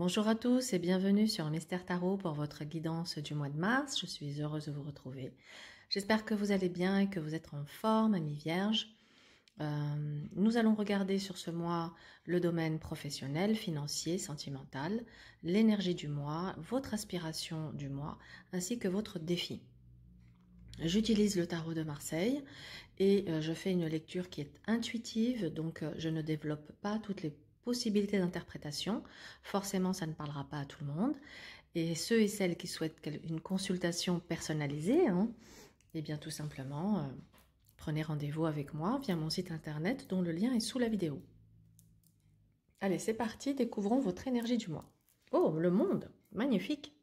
Bonjour à tous et bienvenue sur Mystère Tarot pour votre guidance du mois de mars. Je suis heureuse de vous retrouver. J'espère que vous allez bien et que vous êtes en forme, amis vierges. Nous allons regarder sur ce mois le domaine professionnel, financier, sentimental, l'énergie du mois, votre aspiration du mois, ainsi que votre défi. J'utilise le tarot de Marseille et je fais une lecture qui est intuitive, donc je ne développe pas toutes les possibilités d'interprétation. Forcément, ça ne parlera pas à tout le monde. Et ceux et celles qui souhaitent une consultation personnalisée, eh bien tout simplement, prenez rendez-vous avec moi via mon site internet dont le lien est sous la vidéo. Allez, c'est parti, découvrons votre énergie du mois. Oh, le monde, magnifique.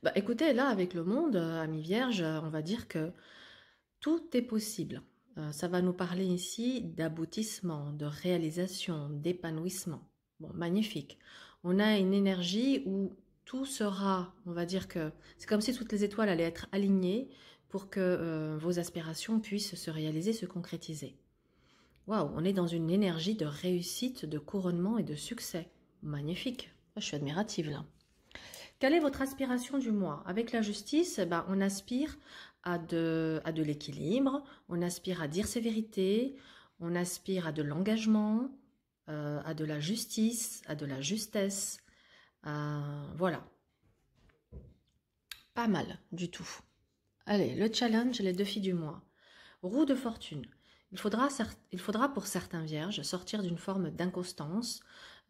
Bah, écoutez, là, avec le monde, amis vierges, on va dire que tout est possible. Ça va nous parler ici d'aboutissement, de réalisation, d'épanouissement. Bon, magnifique. On a une énergie où tout sera, on va dire que c'est comme si toutes les étoiles allaient être alignées pour que vos aspirations puissent se réaliser, se concrétiser. Waouh, on est dans une énergie de réussite, de couronnement et de succès. Magnifique. Je suis admirative là. Quelle est votre aspiration du mois? Avec la justice, on aspire à de l'équilibre, on aspire à dire ses vérités, on aspire à de l'engagement, à de la justice, à de la justesse. Voilà. Pas mal du tout. Allez, le challenge, les défis du mois. Roue de fortune. Il faudra pour certains vierges sortir d'une forme d'inconstance.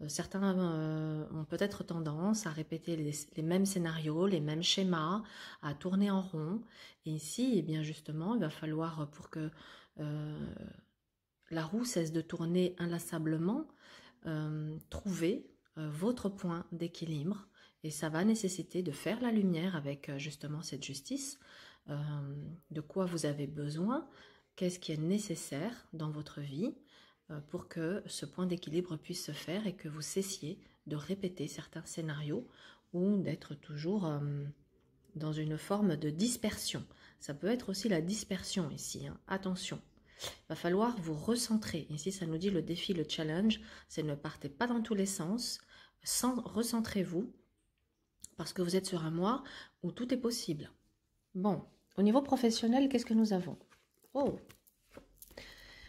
Certains ont peut-être tendance à répéter les mêmes scénarios, les mêmes schémas, à tourner en rond. Et ici, eh bien justement, il va falloir, pour que la roue cesse de tourner inlassablement, trouver votre point d'équilibre. Et ça va nécessiter de faire la lumière avec justement cette justice, de quoi vous avez besoin, qu'est-ce qui est nécessaire dans votre vie pour que ce point d'équilibre puisse se faire et que vous cessiez de répéter certains scénarios ou d'être toujours dans une forme de dispersion. Ça peut être aussi la dispersion ici, attention. Il va falloir vous recentrer. Ici, ça nous dit le défi, le challenge, c'est ne partez pas dans tous les sens, recentrez-vous, parce que vous êtes sur un mois où tout est possible. Bon, au niveau professionnel, qu'est-ce que nous avons? Oh,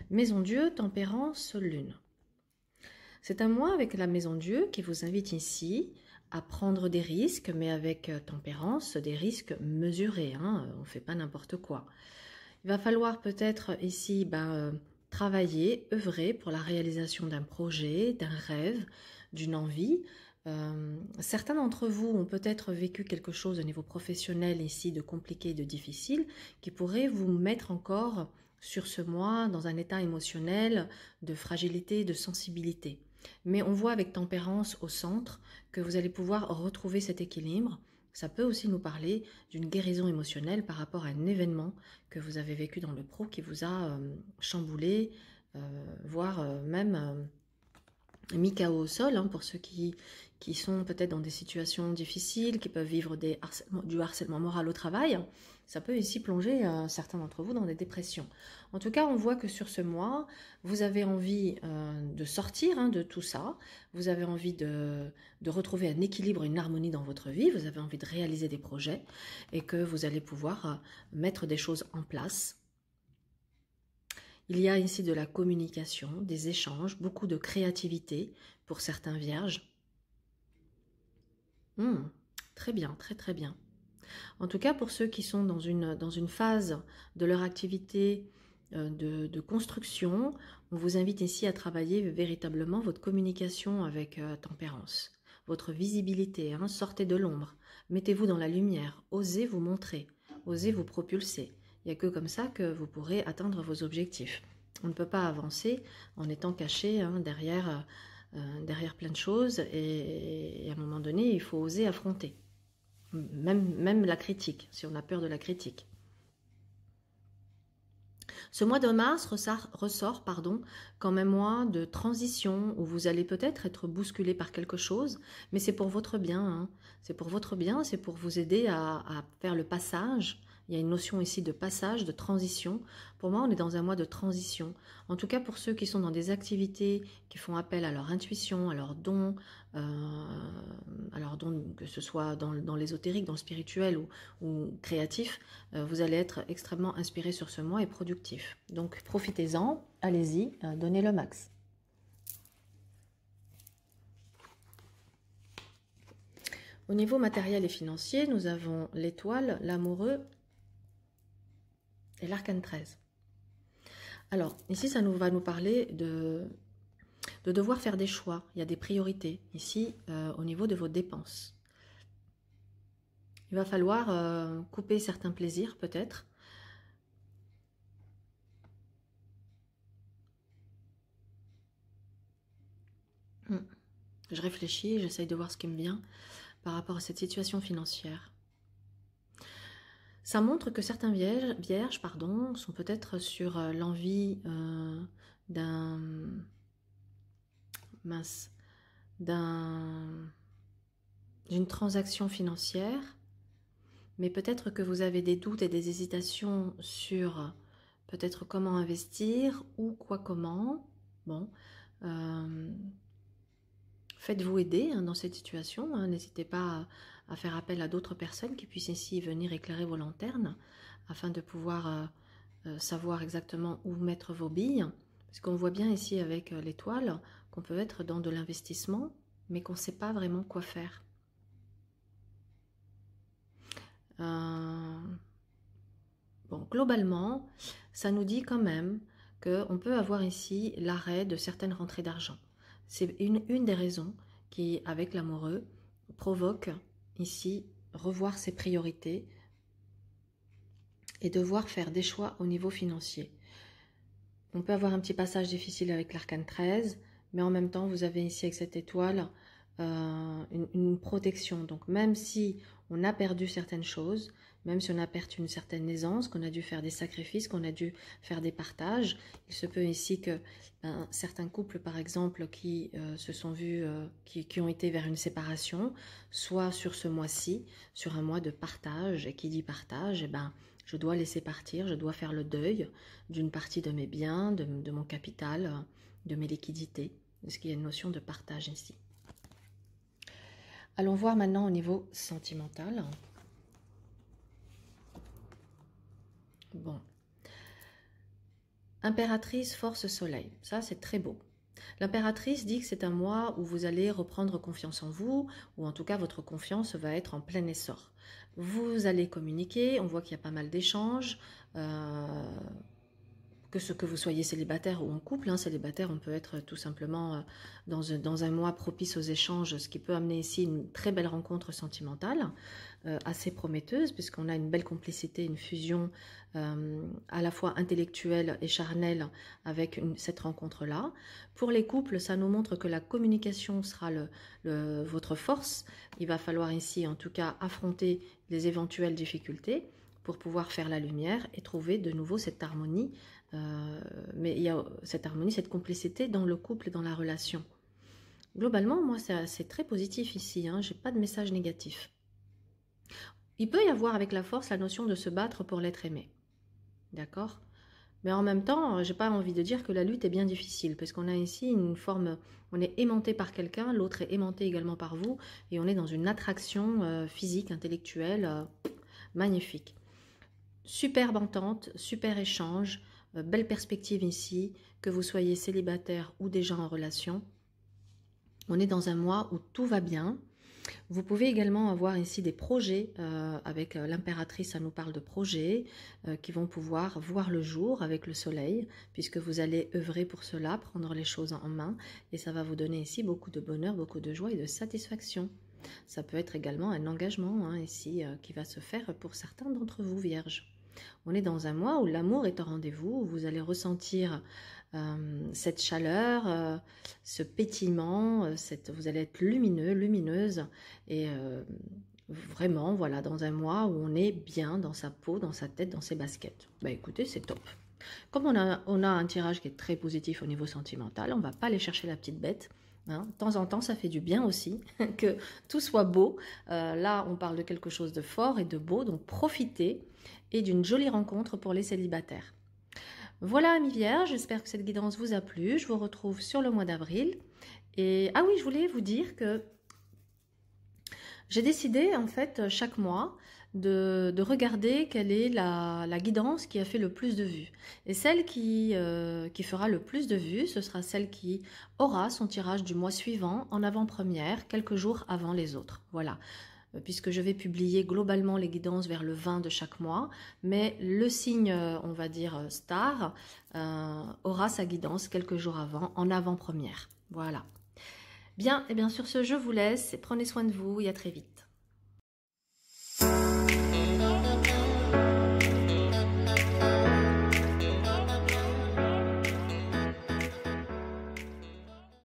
Maison Dieu, Tempérance, Lune. C'est un mois avec la Maison Dieu qui vous invite ici à prendre des risques, mais avec tempérance, des risques mesurés. On ne fait pas n'importe quoi. Il va falloir peut-être ici travailler, œuvrer pour la réalisation d'un projet, d'un rêve, d'une envie. Certains d'entre vous ont peut-être vécu quelque chose au niveau professionnel ici de compliqué et de difficile qui pourrait vous mettre encore sur ce mois dans un état émotionnel de fragilité, de sensibilité. Mais on voit avec tempérance au centre que vous allez pouvoir retrouver cet équilibre. Ça peut aussi nous parler d'une guérison émotionnelle par rapport à un événement que vous avez vécu dans le pro qui vous a chamboulé, voire même mis KO au sol, pour ceux qui sont peut-être dans des situations difficiles, qui peuvent vivre du harcèlement moral au travail. Ça peut ici plonger certains d'entre vous dans des dépressions. En tout cas, on voit que sur ce mois, vous avez envie de sortir de tout ça. Vous avez envie de retrouver un équilibre, une harmonie dans votre vie. Vous avez envie de réaliser des projets et que vous allez pouvoir mettre des choses en place. Il y a ici de la communication, des échanges, beaucoup de créativité pour certains vierges. Très bien, très très bien. En tout cas, pour ceux qui sont dans une phase de leur activité de construction, on vous invite ici à travailler véritablement votre communication avec tempérance, votre visibilité. Sortez de l'ombre, mettez-vous dans la lumière, osez vous montrer, osez vous propulser. Il n'y a que comme ça que vous pourrez atteindre vos objectifs. On ne peut pas avancer en étant caché derrière plein de choses et à un moment donné, il faut oser affronter. Même la critique, si on a peur de la critique. Ce mois de mars ressort comme un mois de transition où vous allez peut-être être bousculé par quelque chose, mais c'est pour votre bien. C'est pour votre bien, c'est pour vous aider à faire le passage Il y a une notion ici de passage, de transition. Pour moi, on est dans un mois de transition. En tout cas, pour ceux qui sont dans des activités qui font appel à leur intuition, à leurs dons que ce soit dans l'ésotérique, dans le spirituel ou créatif, vous allez être extrêmement inspiré sur ce mois et productif. Donc, profitez-en, allez-y, donnez le max. Au niveau matériel et financier, nous avons l'étoile, l'amoureux et l'arcane 13. Alors, ici, ça va nous parler de devoir faire des choix. Il y a des priorités, ici, au niveau de vos dépenses. Il va falloir couper certains plaisirs, peut-être. Je réfléchis, j'essaye de voir ce qui me vient par rapport à cette situation financière. Ça montre que certains vierges sont peut-être sur l'envie d'une transaction financière, mais peut-être que vous avez des doutes et des hésitations sur peut-être comment investir ou quoi comment. Bon, faites-vous aider dans cette situation, n'hésitez pas à faire appel à d'autres personnes qui puissent ici venir éclairer vos lanternes afin de pouvoir savoir exactement où mettre vos billes. Parce qu'on voit bien ici avec l'étoile qu'on peut être dans de l'investissement, mais qu'on ne sait pas vraiment quoi faire. Bon, globalement, ça nous dit quand même qu'on peut avoir ici l'arrêt de certaines rentrées d'argent. C'est une des raisons qui, avec l'amoureux, provoque ici revoir ses priorités et devoir faire des choix au niveau financier. On peut avoir un petit passage difficile avec l'arcane 13, mais en même temps, vous avez ici avec cette étoile une protection. Donc même si on a perdu certaines choses, même si on a perdu une certaine aisance, qu'on a dû faire des sacrifices, qu'on a dû faire des partages, il se peut ici que certains couples, par exemple, qui se sont vus, qui ont été vers une séparation, soit sur ce mois-ci, sur un mois de partage, et qui dit partage, eh ben, je dois laisser partir, je dois faire le deuil d'une partie de mes biens, de mon capital, de mes liquidités, parce qu'il y a une notion de partage ici. Allons voir maintenant au niveau sentimental. Bon. Impératrice, force, soleil. Ça, c'est très beau. L'impératrice dit que c'est un mois où vous allez reprendre confiance en vous, ou en tout cas, votre confiance va être en plein essor. Vous allez communiquer, on voit qu'il y a pas mal d'échanges, que vous soyez célibataire ou en couple. Célibataire, on peut être tout simplement dans un mois propice aux échanges, ce qui peut amener ici une très belle rencontre sentimentale, assez prometteuse, puisqu'on a une belle complicité, une fusion à la fois intellectuelle et charnelle avec cette rencontre-là. Pour les couples, ça nous montre que la communication sera votre force. Il va falloir ici, en tout cas, affronter les éventuelles difficultés pour pouvoir faire la lumière et trouver de nouveau cette harmonie. Mais il y a cette harmonie, cette complicité dans le couple et dans la relation. Globalement, moi, c'est très positif ici. Je n'ai pas de message négatif. Il peut y avoir avec la force la notion de se battre pour l'être aimé. D'accord? Mais en même temps, je n'ai pas envie de dire que la lutte est bien difficile, parce qu'on a ici une forme, on est aimanté par quelqu'un, l'autre est aimanté également par vous, et on est dans une attraction physique, intellectuelle, magnifique. Superbe entente, super échange, belle perspective ici, que vous soyez célibataire ou déjà en relation. On est dans un mois où tout va bien. Vous pouvez également avoir ici des projets, avec l'impératrice, ça nous parle de projets qui vont pouvoir voir le jour avec le soleil, puisque vous allez œuvrer pour cela, prendre les choses en main, et ça va vous donner ici beaucoup de bonheur, beaucoup de joie et de satisfaction. Ça peut être également un engagement ici qui va se faire pour certains d'entre vous, vierges. On est dans un mois où l'amour est au rendez-vous, où vous allez ressentir cette chaleur, ce pétillement, vous allez être lumineux, lumineuse, et vraiment, voilà, dans un mois où on est bien dans sa peau, dans sa tête, dans ses baskets. Bah écoutez, c'est top. Comme on a un tirage qui est très positif au niveau sentimental, on ne va pas aller chercher la petite bête, Hein. De temps en temps, ça fait du bien aussi, que tout soit beau. Là, on parle de quelque chose de fort et de beau, donc profitez et d'une jolie rencontre pour les célibataires. Voilà, amis vierges, j'espère que cette guidance vous a plu. Je vous retrouve sur le mois d'avril. Et ah oui, je voulais vous dire que j'ai décidé, en fait, chaque mois, de regarder quelle est la guidance qui a fait le plus de vues. Et celle qui fera le plus de vues, ce sera celle qui aura son tirage du mois suivant en avant-première, quelques jours avant les autres. Voilà. Puisque je vais publier globalement les guidances vers le 20 de chaque mois, mais le signe, on va dire, star, aura sa guidance quelques jours avant, en avant-première. Voilà. Bien, et bien sur ce, je vous laisse et prenez soin de vous et à très vite.